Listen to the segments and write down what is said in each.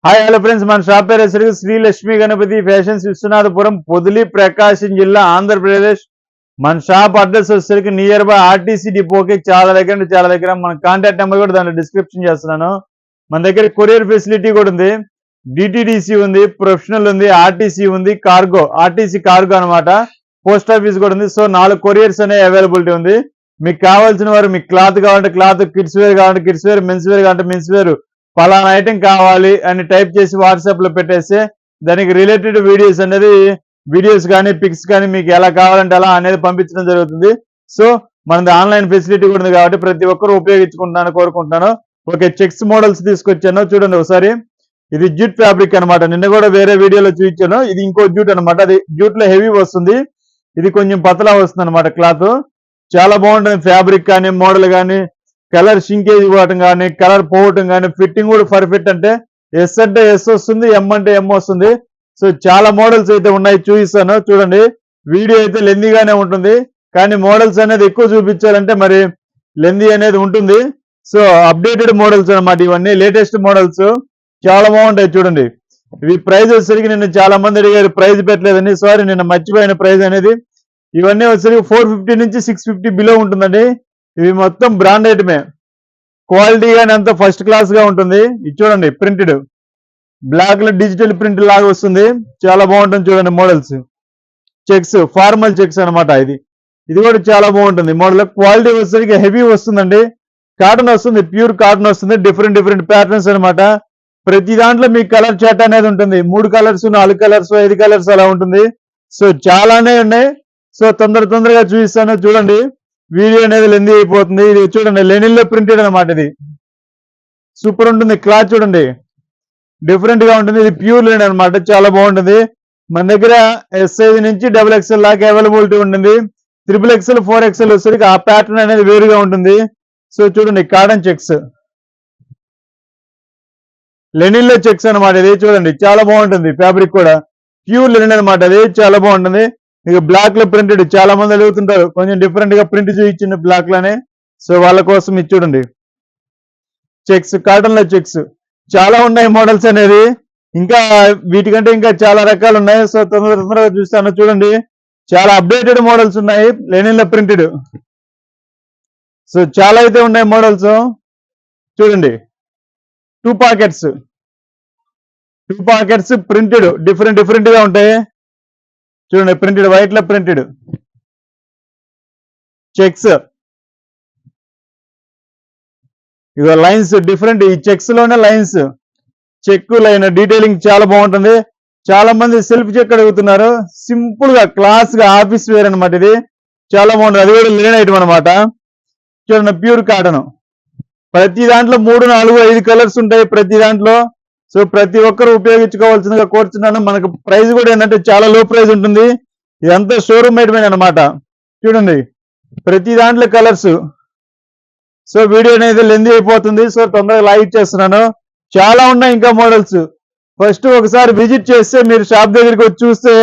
Hi hello friends, మన shop పేరు వచ్చేసరికి శ్రీ లక్ష్మీ గణపతి ఫ్యాషన్స్, విశ్వనాథపురం, పొదిలి, ప్రకాశం జిల్లా, ఆంధ్రప్రదేశ్. మన షాప్ అడ్రస్ వచ్చేసరికి నియర్ బై ఆర్టీసీ డిపోకి చాలా దగ్గర. మన కాంటాక్ట్ నెంబర్ కూడా దాంట్లో డిస్క్రిప్షన్ చేస్తున్నాను. మన దగ్గర కొరియర్ ఫెసిలిటీ కూడా ఉంది, డిటిడిసి ఉంది, ప్రొఫెషనల్ ఉంది, ఆర్టీసీ ఉంది, కార్గో, ఆర్టీసీ కార్గో అనమాట. పోస్ట్ ఆఫీస్ కూడా ఉంది. సో 4 కొరియర్స్ అనే అవైలబిలిటీ ఉంది. మీకు కావాల్సిన వారు, మీకు క్లాత్ కావాలంటే క్లాత్, కిడ్స్ వేర్ కావాలంటే కిడ్స్ వేర్, మెన్స్ వేర్ కావాలంటే మెన్స్ వేర్, పలానా ఐటెం కావాలి అని టైప్ చేసి వాట్సాప్ లో పెట్టేస్తే దానికి రిలేటెడ్ వీడియోస్ కానీ పిక్స్ కానీ మీకు ఎలా కావాలంటే అలా అనేది పంపించడం జరుగుతుంది. సో మనది ఆన్లైన్ ఫెసిలిటీ కూడా ఉంది కాబట్టి ప్రతి ఒక్కరు ఉపయోగించుకుంటాను కోరుకుంటున్నాను. ఓకే, చెక్స్ మోడల్స్ తీసుకొచ్చాను చూడండి ఒకసారి. ఇది జూట్ ఫ్యాబ్రిక్ అనమాట. నిన్న కూడా వేరే వీడియోలో చూపించాను. ఇది ఇంకో జూట్ అనమాట. అది జూట్ లో హెవీ వస్తుంది, ఇది కొంచెం పతలా వస్తుంది అనమాట. క్లాత్ చాలా బాగుంటుంది. ఫ్యాబ్రిక్ కానీ మోడల్ కానీ కలర్ షింకేజ్ ఇవ్వటం కానీ కలర్ పోవటం కానీ ఫిట్టింగ్ కూడా పర్ఫెక్ట్. అంటే ఎస్ అంటే ఎస్ వస్తుంది, ఎం అంటే ఎం వస్తుంది. సో చాలా మోడల్స్ అయితే ఉన్నాయి, చూపిస్తాను చూడండి. వీడియో అయితే లెందీగానే ఉంటుంది, కానీ మోడల్స్ అనేది ఎక్కువ చూపించాలంటే మరి లెందీ అనేది ఉంటుంది. సో అప్డేటెడ్ మోడల్స్ అనమాట, ఇవన్నీ లేటెస్ట్ మోడల్స్, చాలా బాగుంటాయి చూడండి. ఇవి ప్రైస్ వచ్చేసరికి నిన్న చాలా మంది అడిగారు, ప్రైస్ పెట్టలేదని. సారీ, నిన్న మర్చిపోయిన ప్రైస్ అనేది. ఇవన్నీ వచ్చేసరికి 450 నుంచి 650 బిలో ఉంటుందండి. ఇవి మొత్తం బ్రాండ్ ఐటమే, క్వాలిటీ గానీ అంతా ఫస్ట్ క్లాస్ గా ఉంటుంది. ఇది చూడండి, ప్రింటెడ్ బ్లాక్ లో డిజిటల్ ప్రింట్ లాగా వస్తుంది, చాలా బాగుంటుంది చూడండి. మోడల్స్ చెక్స్, ఫార్మల్ చెక్స్ అనమాట. ఇది కూడా చాలా బాగుంటుంది మోడల్. క్వాలిటీ వచ్చేసరికి హెవీ వస్తుందండి, కాటన్ వస్తుంది, ప్యూర్ కాటన్ వస్తుంది. డిఫరెంట్ ప్యాటర్న్స్ అనమాట. ప్రతి దాంట్లో మీకు కలర్ చార్ట్ అనేది ఉంటుంది. 3 కలర్స్, 4 కలర్స్, 5 కలర్స్ అలా ఉంటుంది. సో చాలానే ఉన్నాయి. సో తొందరగా చూపిస్తాను చూడండి. వీడియో అనేది లెందీ అయిపోతుంది. ఇది చూడండి, లెనిన్ లో ప్రింటెడ్ అనమాట. ఇది సూపర్ ఉంటుంది. క్లాత్ చూడండి, డిఫరెంట్ గా ఉంటుంది. ఇది ప్యూర్ లెనిన్ అనమాట, చాలా బాగుంటుంది. మన దగ్గర ఎస్ సైజ్ నుంచి XXL లాగా అవైలబిలిటీ ఉంటుంది. XXL 4XL వచ్చేసరికి ఆ ప్యాటర్న్ అనేది వేరుగా ఉంటుంది. సో చూడండి, కాటన్ చెక్స్, లెనిన్ లో చెక్స్ అనమాట. ఇది చూడండి, చాలా బాగుంటుంది. ఫ్యాబ్రిక్ కూడా ప్యూర్ లెనిన్ అనమాట. అది చాలా బాగుంటుంది. ఇక బ్లాక్ లో ప్రింటెడ్, చాలా మంది అడుగుతుంటారు కొంచెం డిఫరెంట్ గా ప్రింట్ చూపించింది బ్లాక్ లోనే. సో వాళ్ళ కోసం ఇది చూడండి, చెక్స్, కాటన్ లో చెక్స్, చాలా ఉన్నాయి మోడల్స్ అనేది. ఇంకా వీటికంటే ఇంకా చాలా రకాలు ఉన్నాయి. సో తొందరగా చూస్తాను చూడండి. చాలా అప్డేటెడ్ మోడల్స్ ఉన్నాయి, లెనిన్ లో ప్రింటెడ్. సో చాలా అయితే ఉన్నాయి మోడల్స్ చూడండి. 2 పాకెట్స్ ప్రింటెడ్, డిఫరెంట్ గా ఉంటాయి చూడండి. ప్రింటెడ్, వైట్ లో ప్రింటెడ్ చెక్స్, ఇక లైన్స్ డిఫరెంట్. ఈ చెక్స్ లోనే లైన్స్, చెక్ లైన్ డీటెయిలింగ్ చాలా బాగుంటుంది. చాలా మంది సెల్ఫ్ చెక్ అడుగుతున్నారు. సింపుల్ గా క్లాస్ గా ఆఫీస్ వేర్ అనమాట. ఇది చాలా బాగుంటుంది. అది కూడా లెనిన్ ఐటమ్ అనమాట. చూడండి, ప్యూర్ కాటన్. ప్రతి దాంట్లో 3, 4, 5 కలర్స్ ఉంటాయి ప్రతి దాంట్లో. సో ప్రతి ఒక్కరు ఉపయోగించుకోవాల్సిందిగా కోరుతున్నాను. మనకు ప్రైస్ కూడా ఏంటంటే చాలా లో ప్రైస్ ఉంటుంది. ఇదంతా షోరూమ్ ఐటమే అనమాట. చూడండి, ప్రతి దాంట్లో కలర్స్. సో వీడియో అనేది లెందీ అయిపోతుంది. సో తొందరగా లైక్ చేస్తున్నాను. చాలా ఉన్నాయి ఇంకా మోడల్స్. ఫస్ట్ ఒకసారి విజిట్ చేస్తే మీరు షాప్ దగ్గరికి వచ్చి చూస్తే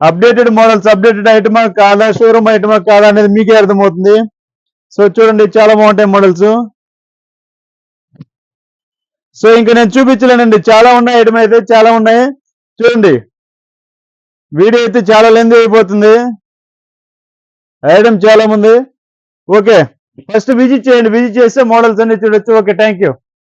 అప్డేటెడ్ మోడల్స్, అప్డేటెడ్ ఐటమా కాదా, షోరూమ్ ఐటమా కాదా అనేది మీకే అర్థమవుతుంది. సో చూడండి, చాలా బాగుంటాయి మోడల్స్. సో ఇంకా నేను చూపించలేనండి, చాలా ఉన్నాయి. ఐటమ్ అయితే చాలా ఉన్నాయి చూడండి. వీడియో అయితే చాలా లెందీ అయిపోతుంది, ఐటమ్ చాలా ఉంది. ఓకే, ఫస్ట్ విజిట్ చేయండి. విజిట్ చేస్తే మోడల్స్ అన్ని చూడొచ్చు. Okay, thank you.